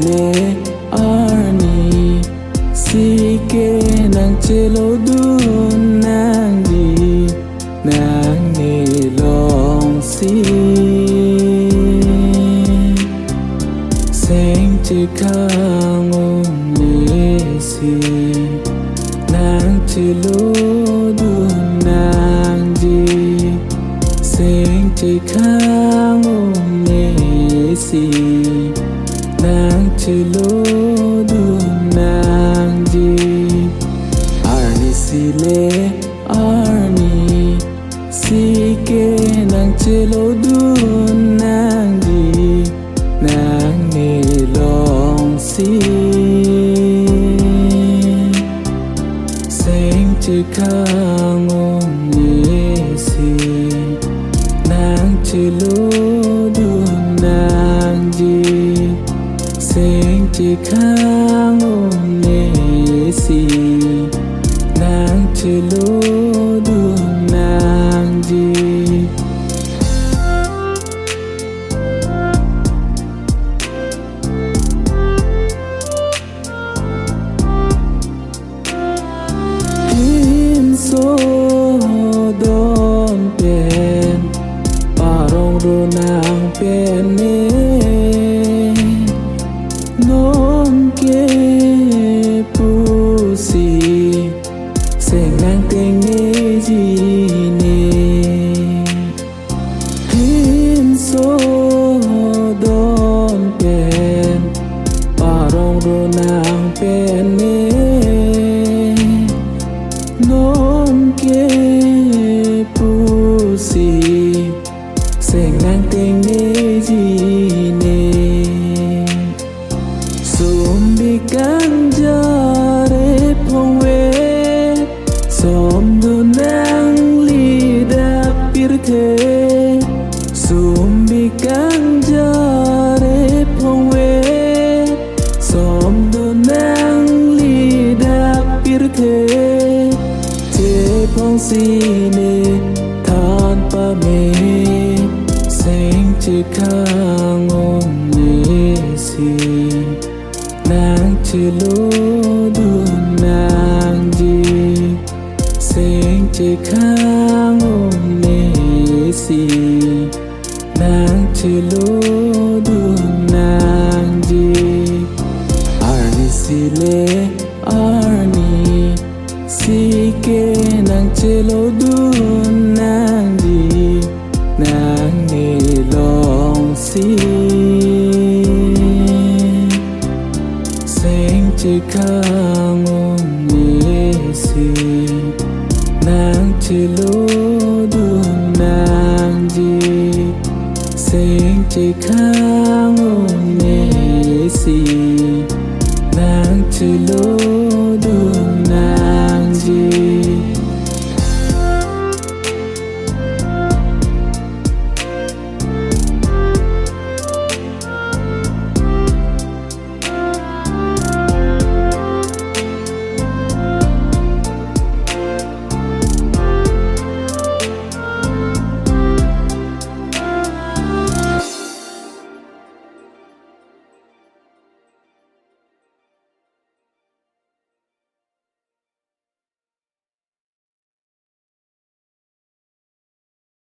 sile arni sike nang chelo dun nang di nang ne long si seng che khang ne si nang chelo dun nang di seng che khang ne si nang chelo dun nang di arni sile arni sike nang chelo dun nang di nang ne long si seng che khang ne si nang chelo dun nang di seng che khang ne si nang chelo dun nang di so don pen parong ro nang pen ne non ke pu si seng nang teng ne ji ne him so don pen parong ro nang pen ne non ke pu si seng nang teng ne ji ne som bi kan ja re phong we som du nang li da pir the som bi kan ja re phong we som du nang li da pir the phong si ne than pa me seng che khang ne si nang chelo